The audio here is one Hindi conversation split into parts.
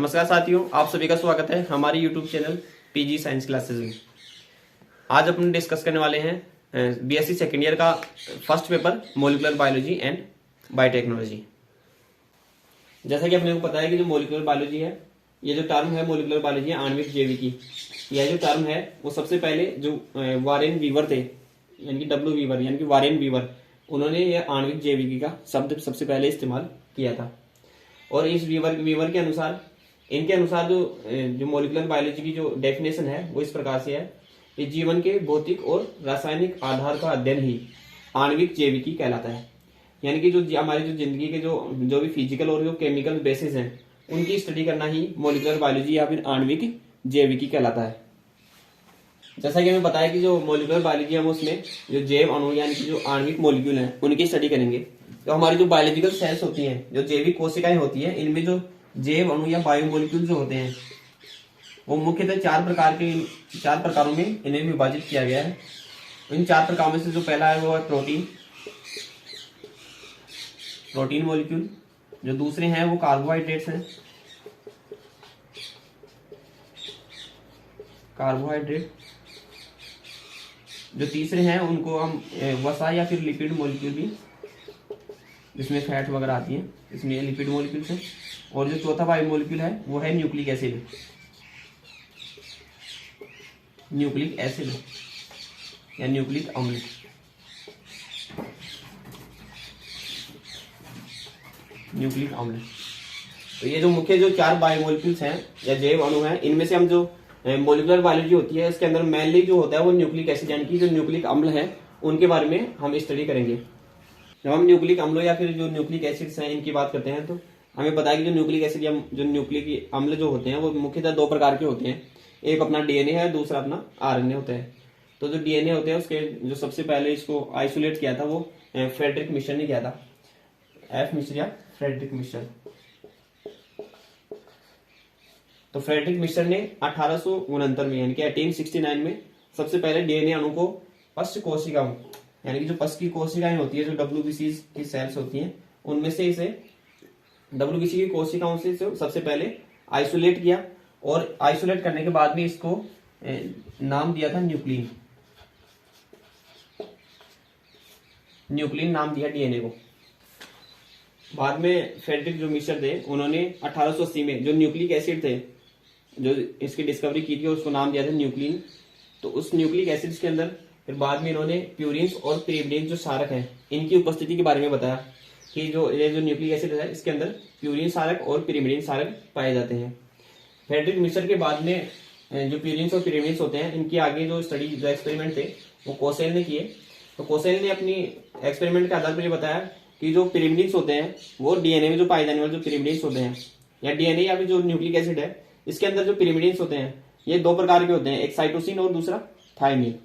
नमस्कार साथियों, आप सभी का स्वागत है हमारी YouTube channel PG science classes में। आज अपन डिस्कस करने वाले हैं बीएससी सेकेंड ईयर का first paper molecular biology and biotechnology. जैसा कि अपने को पता है कि जो मॉलिक्यूलर बायोलॉजी है, ये जो टर्म है मॉलिक्यूलर बायोलॉजी आणविक जैविकी, यह जो टर्म है वो सबसे पहले जो वारेन वीवर थे, यानी कि डब्ल्यू वीवर यानी कि वारेन वीवर, उन्होंने यह आणविक जैविकी का शब्द सबसे पहले इस्तेमाल किया था। और इस वीवर के अनुसार, इनके अनुसार जो मॉलिक्यूलर बायोलॉजी की जो डेफिनेशन है वो इस प्रकार से है कि जीवन के भौतिक और रासायनिक आधार का अध्ययन ही आणविक जैविकी कहलाता है। यानी कि जो हमारी जो जिंदगी के जो भी फिजिकल और जो केमिकल बेसिस हैं, उनकी स्टडी करना ही मॉलिक्यूलर बायोलॉजी या फिर आणविक जैविकी कहलाता है। जैसा कि हमें पता है कि जो मॉलिक्यूलर बायोलॉजी है, हम उसमें जो जैव अणु यानी कि जो आणविक मॉलिक्यूल हैं उनकी स्टडी करेंगे। तो हमारी जो बायोलॉजिकल सेल्स होती हैं, जो जैविक कोशिकाएं होती हैं, इनमें जो जैव अणु या बायोमोलिक्यूल जो होते हैं वो मुख्यतः चार प्रकारों में इन्हें विभाजित किया गया है। इन चार प्रकारों में से जो पहला है वो है प्रोटीन मॉलिक्यूल। जो दूसरे हैं वो कार्बोहाइड्रेट्स हैं, कार्बोहाइड्रेट। जो तीसरे हैं उनको हम वसा या फिर लिपिड मॉलिक्यूल भी, जिसमें फैट वगैरह आती है, इसमें लिपिड मॉलिक्यूल्स हैं। और जो चौथा बायोमोलिक्यूल है वो है न्यूक्लिक एसिड, न्यूक्लिक एसिड या न्यूक्लिक अम्ल। न्यूक्लिक अम्ल। तो ये जो मुख्य जो चार बायोमोलिक्यूल्स हैं या जैव अणु हैं, इनमें से हम जो मॉलिक्यूलर बायोलॉजी होती है इसके अंदर मेनली जो होता है वो न्यूक्लिक एसिड यानी कि जो न्यूक्लिक अम्ल है उनके बारे में हम स्टडी करेंगे। जब हम न्यूक्लिक अम्लों या फिर जो न्यूक्लिक एसिड्स हैं इनकी बात करते हैं तो हमें पता है कि जो न्यूक्लिक एसिड या जो न्यूक्लिक अम्ल जो होते हैं वो मुख्यतः दो प्रकार के होते हैं। एक अपना डीएनए है, दूसरा अपना आरएनए होता है। तो जो डीएनए होते हैं उसके जो सबसे पहले इसको आइसोलेट किया था वो फ्रेडरिक मिशर ने किया था, एफ मिशर या फ्रेडरिक मिशर। तो फ्रेडरिक मिशर ने 1869 में यानी कि 1869 में सबसे पहले डीएनए अणु को पश्च कोशिकाओं यानी कि जो पश्च की कोशिकाएं होती है, जो डब्ल्यूबीसी की सेल्स होती हैं, उनमें से इसे डब्ल्यूबीसी की कोशिकाओं से सबसे पहले आइसोलेट किया। और आइसोलेट करने के बाद में इसको नाम दिया था न्यूक्लिन। न्यूक्लिन नाम दिया डीएनए को। बाद में फ्रेडरिक जो मिशर थे उन्होंने 1880 में जो न्यूक्लिक एसिड थे जो इसकी डिस्कवरी की थी उसको नाम दिया था न्यूक्लिन। तो उस न्यूक्लिक एसिड्स के अंदर फिर बाद में इन्होंने प्यूरिन्स और पिरिमिडिन्स जो सारक हैं इनकी उपस्थिति के बारे में बताया कि ये जो न्यूक्लिक एसिड है इसके अंदर प्यूरिन सारक और पिरिमिडिन सारक पाए जाते हैं। फ्रेडरिक मिशर के बाद में जो प्यूरिन्स और पिरिमिडिन्स होते हैं इनकी आगे जो स्टडी जो एक्सपेरिमेंट थे वो कोसेल ने किए। तो कोसेल ने अपनी एक्सपेरिमेंट के आधार पर ये बताया कि जो पिरिमिडिन्स होते हैं वो डीएनए में जो पाए जाने वाले जो पिरिमिडिन्स होते हैं या डीएनए या फिर जो न्यूक्लिक एसिड है इसके अंदर जो पिरिमिडिन्स होते हैं ये दो प्रकार के होते हैं, एक साइटोसिन और दूसरा थायमिन।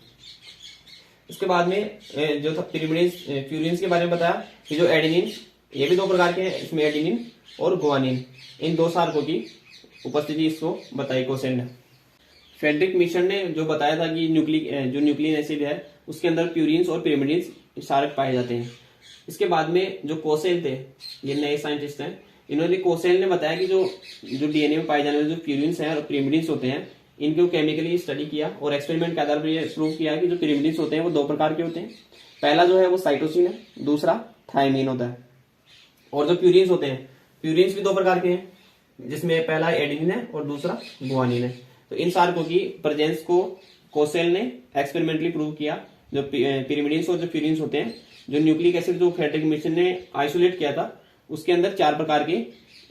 इसके बाद में जो पिरिमिडिन्स प्यूरिन्स के बारे में बताया कि जो एडेनिन, ये भी दो प्रकार के हैं, इसमें एडेनिन और गुआनिन, इन दो सारकों की उपस्थिति इसको बताई कोसेल ने। फ्रेडरिक मिशर ने जो बताया था कि जो न्यूक्लिक एसिड है उसके अंदर प्यूरिन्स और पिरिमिडिन्स सारक पाए जाते हैं। इसके बाद में जो कोसेल थे, ये नए साइंटिस्ट हैं, इन्होंने कोसेल ने बताया कि जो डीएनए में पाए जाने वाले जो प्यूरिन्स हैं और पिरिमिडिन्स होते हैं इनको केमिकली स्टडी किया और एक्सपेरिमेंट के आधार पर ये प्रूव किया कि जो पिरिमिडिन्स होते हैं वो दो प्रकार के होते हैं। पहला जो है वो साइटोसिन है, दूसरा थायमिन होता है। और जो प्यूरिन्स होते हैं, प्यूरिन्स भी दो प्रकार के हैं, जिसमें पहला एडेनिन है और दूसरा गुआनिन है। तो इन सारकों की प्रेजेंस को कोसेल ने एक्सपेरिमेंटली प्रूव किया। जो पिरिमिडिन्स और जो प्यूरिन्स होते हैं, जो न्यूक्लिक एसिड जो फ्रेडरिक मिशर ने आइसोलेट किया था उसके अंदर चार प्रकार के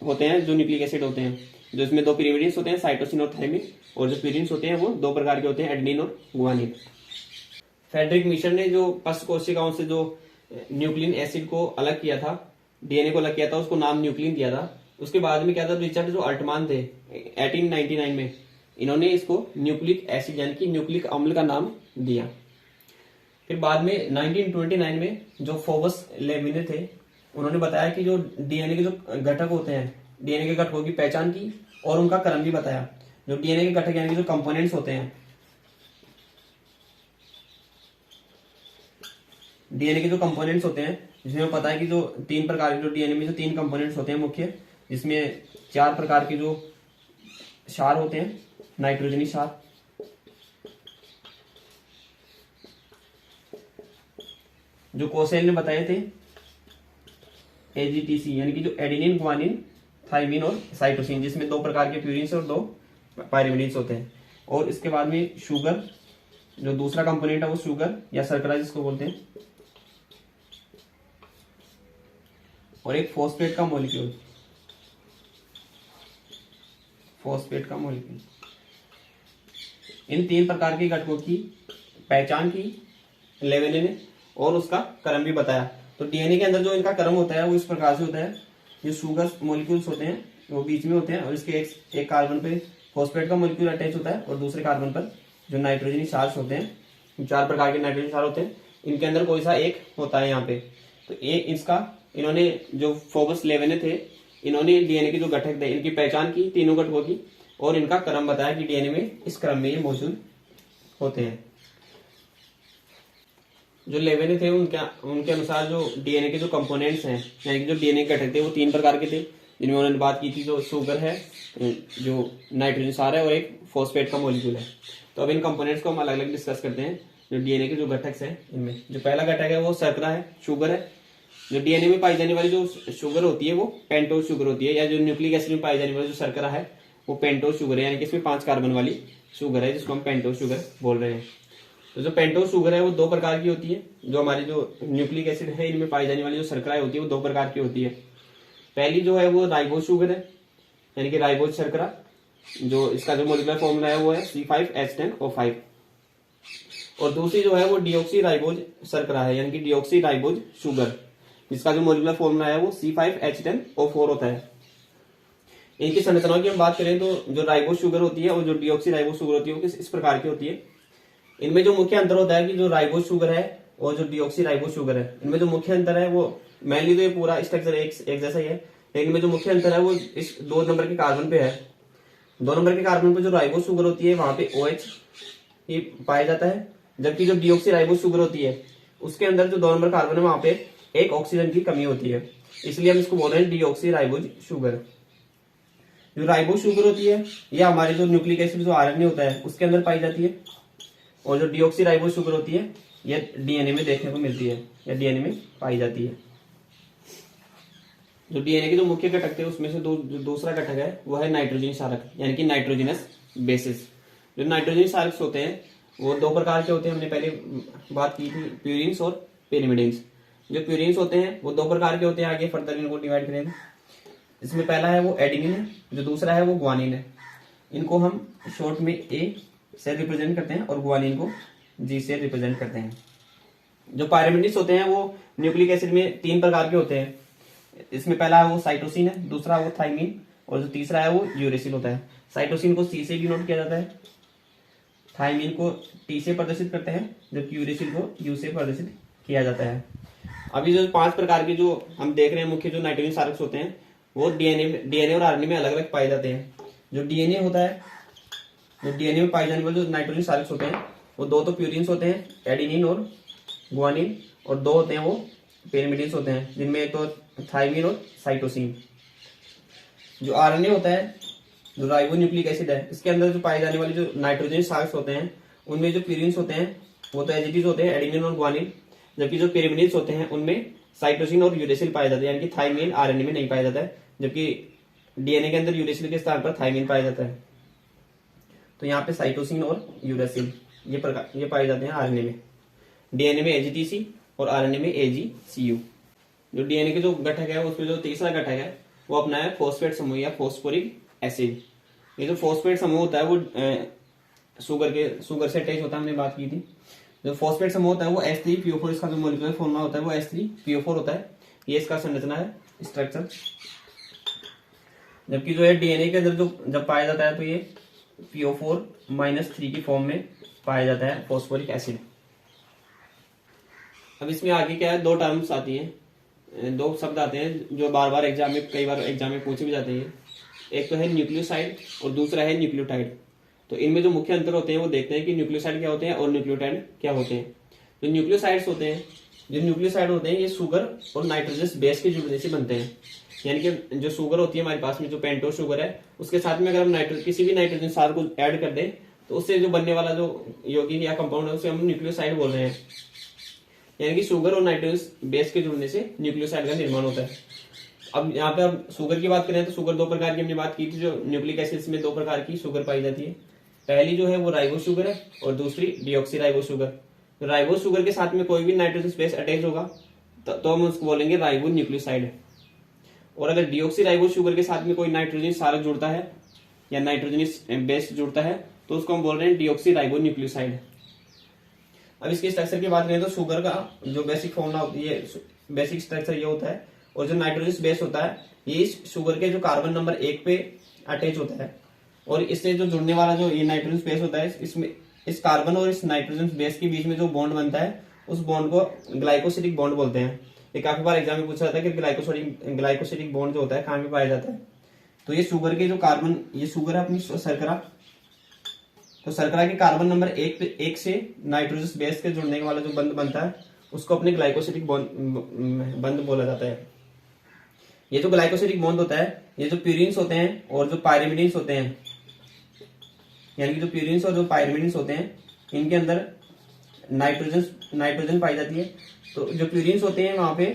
होते हैं जो न्यूक्लिक एसिड होते हैं, जो इसमें दो पिरिमिडिन्स होते हैं, साइटोसिन और थायमिन, और जो प्यूरिन्स होते हैं वो दो प्रकार के होते हैं, एडेनिन और गुआनिन। फ्रेडरिक मिशर ने जो पश्च कोशिकाओं से जो न्यूक्लिन एसिड को अलग किया था, डीएनए को अलग किया था, उसको नाम न्यूक्लिन दिया था। उसके बाद में क्या था, रिचर्ड जो अल्टमान थे 1899 में, इन्होंने इसको न्यूक्लिक एसिड यानी कि न्यूक्लिक अम्ल का नाम दिया। फिर बाद में 1929 में जो फोबस लेमिने थे उन्होंने बताया कि जो डीएनए के जो घटक होते हैं, डीएनए के घटकों की पहचान की और उनका क्रम भी बताया। जो डीएनए के घटक यानी कि जो कंपोनेंट्स होते हैं, डीएनए के जो कंपोनेंट्स होते हैं, जिसमें पता है कि जो तीन प्रकार के जो डीएनए में जो तीन कंपोनेंट्स होते हैं मुख्य, जिसमें चार प्रकार के जो क्षार होते हैं, नाइट्रोजनी क्षार। जो कोसेल ने बताए थे एजीटीसी, यानी कि जो एडेनिन, ग्वानिन, थाइमिन और साइटोसिन, जिसमें 2 प्रकार के प्यूरिन्स और 2 पायरिमिडिन्स होते हैं। और इसके बाद में शुगर, जो दूसरा कंपोनेंट है वो शुगर या शर्करा जिसको बोलते हैं, और एक फॉस्फेट का मॉलिक्यूल, फॉस्फेट का मॉलिक्यूल। इन 3 प्रकार के घटकों की पहचान की लेवेने ने और उसका क्रम भी बताया। तो डीएनए के अंदर जो इनका क्रम होता है वो इस प्रकार से होता है, जो शुगर मॉलिक्यूल्स होते हैं वो बीच में होते हैं और इसके एक कार्बन पे फॉस्फेट का मॉलिक्यूल अटैच होता है और दूसरे कार्बन पर जो नाइट्रोजनी क्षार होते हैं, 4 प्रकार के नाइट्रोजन क्षार होते हैं, इनके अंदर कोई सा एक होता है यहाँ पे। तो ये इसका इन्होंने जो फोबस लेवेने थे, इन्होंने डीएनए के जो घटक थे इनकी पहचान की, तीनों घटकों की, और इनका क्रम बताया कि डीएनए में इस क्रम में ये मौजूद होते हैं। जो लेवेने थे उनके अनुसार जो डीएनए के जो कंपोनेंट्स हैं, यानी कि जो डीएनए के घटक थे वो 3 प्रकार के थे, जिनमें उन्होंने बात की थी, जो शुगर है, जो नाइट्रोजन क्षार है और एक फॉस्फेट का मॉलिक्यूल है। तो अब इन कंपोनेंट्स को हम अलग अलग डिस्कस करते हैं। जो डीएनए के जो घटक हैं इनमें जो पहला घटक है वो शर्करा है, शुगर है। जो डीएनए में पाई जाने वाली जो शुगर होती है वो पेंटोज शुगर होती है, या जो न्यूक्लिक एसिड में पाई जाने वाली जो शर्करा है वो पेंटोज शुगर है, यानी कि इसमें 5 कार्बन वाली शुगर है जिसको हम पेंटोज शुगर बोल रहे हैं। तो जो पेंटोज शुगर है वो 2 प्रकार की होती है। जो हमारी जो न्यूक्लिक एसिड है इनमें पाई जाने वाली जो शर्करा होती है वो 2 प्रकार की होती है। पहली जो है वो राइबोज शुगर है, यानी कि राइबोज शर्करा, जो इसका जो मॉलिक्यूलर फॉर्मूला है वो है C5H10O5। और दूसरी जो है वो डिऑक्सी राइबोज शर्करा है, यानी कि डिऑक्सी राइबोज शुगर, जिसका जो मॉलिक्यूलर फॉर्मूला है वो C5H10O4 होता है। इनकी संरचनाओं की हम बात करें तो जो राइबोज शुगर होती है और जो डिऑक्सी राइबोज शुगर होती है वो इस प्रकार की होती है। इनमें जो मुख्य अंतर होता है कि जो राइबोज शुगर है और जो डिऑक्सी राइबोज शुगर है, इनमें जो मुख्य अंतर है वो मेनली तो ये पूरा स्ट्रक्चर एक जैसा ही है, लेकिन इनमें जो मुख्य अंतर है वो इस 2 नंबर के कार्बन पे है। 2 नंबर के कार्बन पे जो राइबोज शुगर होती है वहां पे OH ही पाया जाता है, जबकि जो डिऑक्सी राइबोज शुगर होती है उसके अंदर जो 2 नंबर कार्बन है वहां पे एक ऑक्सीजन की कमी होती है, इसलिए हम इसको बोल रहे हैं डिऑक्सी राइबोज शुगर। जो राइबोज शुगर होती है यह हमारे जो न्यूक्लिक एसिड जो आरएनए होता है उसके अंदर पाई जाती है, और जो डिऑक्सी राइबोज शुगर होती है यह डीएनए में देखने को मिलती है या डीएनए में पाई जाती है। जो डीएनए के जो मुख्य घटक थे उसमें से जो दूसरा घटक है वो है नाइट्रोजन क्षारक, यानी कि नाइट्रोजनस बेसिस। जो नाइट्रोजन क्षारक होते हैं वो 2 प्रकार के होते हैं, हमने पहले बात की थी, प्यूरिन्स और पिरिमिडिन्स। जो प्यूरिन्स होते हैं वो 2 प्रकार के होते हैं, आगे फर्दर इनको डिवाइड करेंगे। इसमें पहला है वो एडेनिन है, जो दूसरा है वो ग्वानिन है। इनको हम शॉर्ट में ए से रिप्रेजेंट करते हैं और ग्वानिन को जी से रिप्रेजेंट करते हैं। जो पायरिमिडिन्स होते हैं वो न्यूक्लिक एसिड में 3 प्रकार के होते हैं। इसमें पहला है वो साइटोसिन है, दूसरा वो थाइमिन, और जो तीसरा है वो यूरेसिल होता है। साइटोसिन को C से डिनोट किया जाता है, थाइमिन को T से प्रदर्शित करते हैं, जबकि यूरेसिल को U से प्रदर्शित किया जाता है। अभी जो 5 प्रकार के जो हम देख रहे हैं मुख्य जो नाइट्रोजन क्षारक होते हैं वो डीएनए और आरएनए में अलग अलग पाए जाते हैं। जो डीएनए होता है, जो डीएनए में पाए जाने वाले जो नाइट्रोजन क्षारक होते हैं वो 2 तो प्यूरिन्स होते हैं, एडेनिन और ग्वानिन, और 2 होते हैं वो पिरिमिडिन्स होते हैं, जिनमें एक तो थाइमिन और साइटोसिन। जो आरएनए होता है, जो राइबो न्यूक्लिक एसिड है, इसके अंदर जो पाए जाने वाले जो नाइट्रोजन क्षारक होते हैं उनमें जो प्यूरिन्स होते हैं वो तो एजिटीज होते हैं, एडेनिन और ग्वानिन, जबकि जो पिरिमिडिन्स होते हैं उनमें साइटोसिन और यूरेसिल पाया जाता है, यानी कि थाइमिन आरएनए में नहीं पाया जाता है, जबकि डीएनए के अंदर यूरेसिल के स्थान पर थाइमिन पाया जाता है। तो यहाँ पे साइटोसिन और यूरेसिल ये पाए जाते हैं आरएनए में। डीएनए में एजीटीसी और आरएनए में AgCU। जो डीएनए के जो घटक है उसमें जो तीसरा घटक है वो अपना है फॉस्फेट समूह या फॉस्फोरिक एसिड। ये जो फॉस्फेट समूह होता है वो शुगर से अटैच होता है, हमने बात की थी। जो फॉस्फेट समूह होता है वो H3PO4, इसका जो मॉलिक्यूलर फॉर्मूला होता है वो H3PO4 होता है। ये इसका संरचना है, स्ट्रक्चर। जबकि जो है डीएनए के अंदर जो जब पाया जाता है तो ये PO4-3 की फॉर्म में पाया जाता है फॉस्फोरिक एसिड। अब इसमें आगे क्या है, 2 टर्म्स आती हैं, 2 शब्द आते हैं जो बार बार कई बार एग्जाम में पूछे भी जाते हैं। एक तो है न्यूक्लियोसाइड और दूसरा है न्यूक्लियोटाइड। तो इनमें जो मुख्य अंतर होते हैं वो देखते हैं कि न्यूक्लियोसाइड क्या होते हैं और न्यूक्लियोटाइड क्या होते हैं। जो न्यूक्लियोसाइड होते हैं ये शुगर और नाइट्रोजनस बेस के जुड़ने से बनते हैं। यानी कि जो शुगर होती है हमारे पास में, जो पेंटोस शुगर है, उसके साथ में अगर हम किसी भी नाइट्रोजन सार को ऐड कर दें तो उससे जो बनने वाला जो यौगिक या कंपाउंड है उसे हम न्यूक्लियोसाइड बोल रहे हैं। यानी कि शुगर और नाइट्रोजन बेस के जुड़ने से न्यूक्लियोसाइड का निर्माण होता है। अब यहाँ पे अब शुगर की बात करें तो शुगर दो प्रकार की हमने बात की थी, जो न्यूक्लिक एसिड्स में दो प्रकार की शुगर पाई जाती है। पहली जो है वो राइबोस शुगर है और दूसरी डीऑक्सीराइबोस शुगर। तो राइबोस शुगर के साथ में कोई भी नाइट्रोजन बेस अटैच होगा तो हम उसको बोलेंगे राइबो न्यूक्लियोसाइड। और अगर डीऑक्सीराइबोस शुगर के साथ में कोई नाइट्रोजन सारक जुड़ता है या नाइट्रोजन बेस जुड़ता है तो उसको हम बोल रहे हैं डीऑक्सीराइबो न्यूक्लियोसाइड। अब इसकी स्ट्रक्चर की बात करें तो शुगर का जो बेसिक फॉर्मूला होती है, बेसिक स्ट्रक्चर ये होता है, और जो नाइट्रोजन बेस होता है ये इस शुगर के जो कार्बन नंबर 1 पे अटैच होता है, और इससे जो जुड़ने वाला जो ये नाइट्रोजन बेस होता है, इसमें इस कार्बन और इस नाइट्रोजन बेस के बीच में जो बॉन्ड बनता है उस बॉन्ड को ग्लाइकोसिडिक बॉन्ड बोलते हैं। ये काफी बार एग्जाम में पूछा जाता है कि ग्लाइकोसिडिक बॉन्ड जो होता है कहाँ पे पाया जाता है। तो ये शुगर के जो कार्बन, ये शुगर है अपनी शर्करा, तो शर्करा के कार्बन नंबर 1 से नाइट्रोजन बेस के जुड़ने वाला जो बंध बनता है उसको अपने ग्लाइकोसिडिक बंध बोला जाता है। ये जो ग्लाइकोसिडिक बॉन्ड होता है, ये जो प्यूरिन्स होते हैं और जो पायरिमिडिन्स होते हैं, यानी कि जो प्यूरिन्स और जो पायरिमिडिन्स होते हैं इनके अंदर नाइट्रोजन पाई जाती है। तो जो प्यूरिन्स होते हैं वहां पे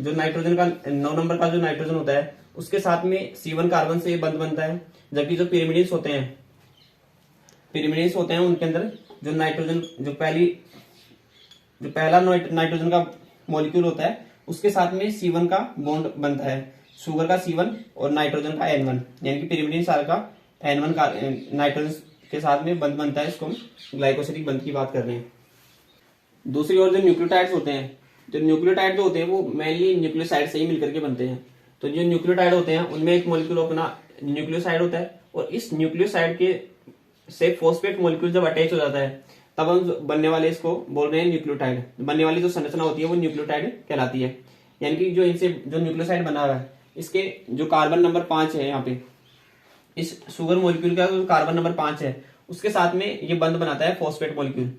जो नाइट्रोजन का 9 नंबर का जो नाइट्रोजन होता है उसके साथ में C1 कार्बन से बंध बनता है, जबकि जो पिरिमिडिन्स होते हैं उनके अंदर जो नाइट्रोजन जो पहला नाइट्रोजन का मॉलिक्यूल होता है उसके साथ में C1 का बॉन्ड बनता है, शुगर का C1 और नाइट्रोजन का N1, यानी कि पिरिमिडिन सार का N1 का नाइट्रोजन के साथ में बंध बनता है। इसको हम ग्लाइकोसिडिक बंध की बात कर रहे हैं। दूसरी ओर जो न्यूक्लियोटाइड्स होते हैं, तो न्यूक्लियोटाइड जो होते हैं वो मेनली न्यूक्लियोसाइड से ही मिलकर के बनते हैं। तो जो न्यूक्लियोटाइड होते हैं उनमें एक मॉलिक्यूल अपना न्यूक्लियोसाइड होता है, और इस न्यूक्लियोसाइड के से फॉस्फेट मॉलिक्यूल जब अटैच हो जाता है तब हम बनने वाले इसको बोल रहे हैं न्यूक्लियोटाइड। बनने वाली जो संरचना होती है वो न्यूक्लियोटाइड कहलाती है। यानी कि जो इनसे जो न्यूक्लियोसाइड बना हुआ है इसके जो कार्बन नंबर 5 है, यहाँ पे इस शुगर मॉलिक्यूल का जो कार्बन नंबर 5 है उसके साथ में ये बंध बनाता है फॉस्फेट मॉलिक्यूल।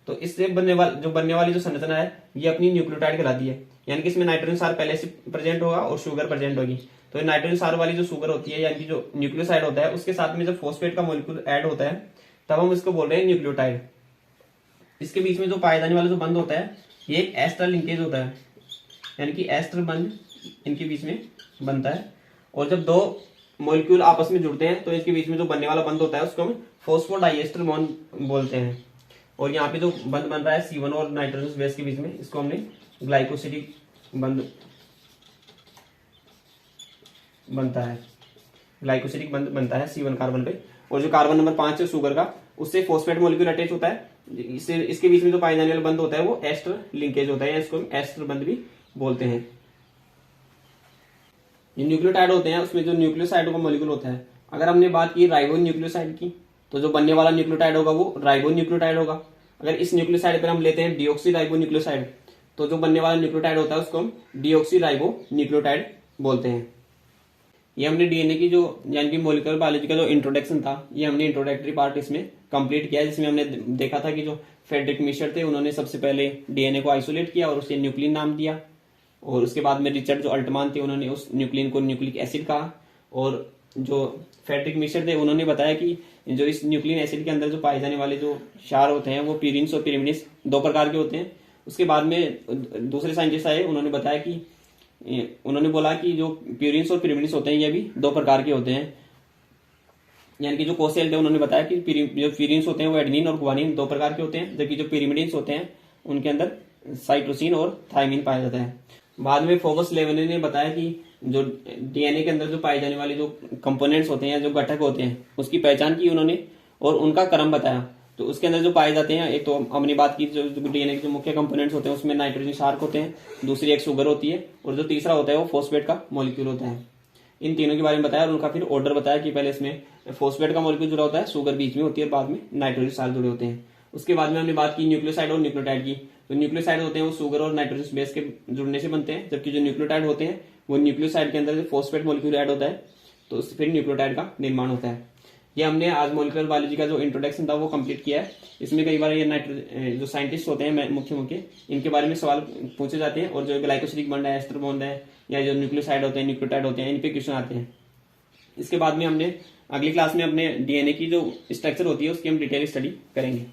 तो इससे बनने वाली जो संरचना है ये अपनी न्यूक्लियोटाइड कहलाती है। यानी कि इसमें नाइट्रोजन सार पहले से प्रेजेंट होगा और शुगर प्रेजेंट होगी। तो ये नाइट्रोजन सार वाली जो शुगर होती है, यानी कि जो न्यूक्लियोसाइड होता है उसके साथ में जब फॉस्फेट का मॉलिक्यूल ऐड होता है तब हम इसको बोल रहे हैं न्यूक्लियोटाइड। इसके बीच में जो पाए जाने वाला जो बंध होता है ये एक एस्टर लिंकेज होता है, यानी कि एस्टर बंध इनके बीच में बनता है। और जब दो मॉलिक्यूल आपस में जुड़ते हैं तो इसके बीच में जो बनने वाला बंध होता है उसको हम फॉस्फोडाइएस्टर बॉन्ड बोलते हैं। और यहाँ पे जो बंध बन रहा है C1 और नाइट्रोजन बेस के बीच में, इसको हमने ग्लाइकोसिडिक बंध बनता है, ग्लाइकोसिडिक बंध बनता है C1 कार्बन पे। और जो कार्बन नंबर 5 है शुगर का, उससे फॉस्फेट मॉलिक्यूल अटैच होता है। इसके बीच में जो पाए जाने वाला बंध होता है वो एस्टर लिंकेज होता है, इसको हम एस्टर बंध भी बोलते हैं। ये न्यूक्लियोटाइड होते हैं उसमें जो न्यूक्लियोसाइड का मॉलिक्यूल होता है, अगर हमने बात की राइबो न्यूक्लियोसाइड की तो जो बनने वाला न्यूक्लियोटाइड होगा वो राइबो न्यूक्लियोटाइड होगा। अगर इस न्यूक्लियोसाइड पर हम लेते हैं डीऑक्सीराइबो न्यूक्लियोसाइड तो जो बनने वाला न्यूक्लियोटाइड होता है उसको हम डीऑक्सीराइबो न्यूक्लियोटाइड बोलते हैं। ये हमने डीएनए की जो यानी कि मॉलिक्यूलर बायोलॉजी का जो इंट्रोडक्शन था ये हमने इंट्रोडक्टरी पार्ट इसमें कंप्लीट किया, जिसमें हमने देखा था कि जो फ्रेडरिक मिशर थे उन्होंने सबसे पहले डीएनए को आइसोलेट किया और उसे न्यूक्लिन नाम दिया, और उसके बाद में रिचर्ड जो अल्टमान थे उन्होंने उस न्यूक्लिन को न्यूक्लिक एसिड कहा, और जो फ्रेडरिक मिशर थे उन्होंने बताया कि जो इस न्यूक्लिन एसिड के अंदर जो पाए जाने वाले जो क्षार होते हैं वो प्यूरिन्स और पिरिमिडिन्स 2 प्रकार के होते हैं। उसके बाद में दूसरे साइंटिस्ट आए, उन्होंने बताया कि उन्होंने बोला कि जो प्यूरिन्स और पिरिमिडिन्स होते हैं ये भी 2 प्रकार के होते हैं। यानी कि जो कोसेल्ट है उन्होंने बताया कि जो प्यूरिन्स होते हैं वो एडेनिन और गुआनिन 2 प्रकार के होते हैं, जबकि जो पिरिमिडिन्स होते हैं उनके अंदर साइटोसिन और थायमिन पाया जाता है। बाद में फोकस लेवने ने बताया कि जो डीएनए के अंदर जो पाए जाने वाले जो कंपोनेंट्स होते हैं, जो घटक होते हैं, उसकी पहचान की उन्होंने और उनका क्रम बताया। तो उसके अंदर जो पाए जाते हैं, एक तो हमने बात की जो डीएनए के जो मुख्य कंपोनेंट्स होते हैं उसमें नाइट्रोजन शार्क होते हैं, दूसरी एक शुगर होती है, और जो तीसरा होता है वो फॉस्फेट का मॉलिक्यूल होता है। इन तीनों के बारे में बताया और उनका फिर ऑर्डर बताया कि पहले इसमें फॉस्फेट का मॉलिक्यूल जुड़ा होता है, शुगर बीच में होती है, बाद में नाइट्रोजन शार्क जुड़े होते हैं। उसके बाद में हमने बात की न्यूक्लियोसाइड और न्यूक्लियोटाइड की। तो न्यूक्लियोसाइड होते हैं वो शुगर और नाइट्रोजन बेस के जुड़ने से बनते हैं, जबकि जो न्यूक्लियोटाइड होते हैं वो न्यूक्लियोसाइड के अंदर जो फॉस्फेट मॉलिक्यूल ऐड होता है तो उससे फिर न्यूक्लियोटाइड का निर्माण होता है। ये हमने आज मॉलिक्यूलर बायोलॉजी का जो इंट्रोडक्शन था वो कंप्लीट किया है। इसमें कई बार ये जो साइंटिस्ट होते हैं मुख्य मुख्य, इनके बारे में सवाल पूछे जाते हैं, और जो ग्लाइकोसिलिक बॉन्ड है, एस्टर बॉन्ड है, या जो न्यूक्लियोसाइड होते हैं, न्यूक्लियोटाइड होते हैं, इन पे क्वेश्चन आते हैं। इसके बाद में हमने अगली क्लास में अपने डीएनए की जो स्ट्रक्चर होती है उसकी हम डिटेल स्टडी करेंगे।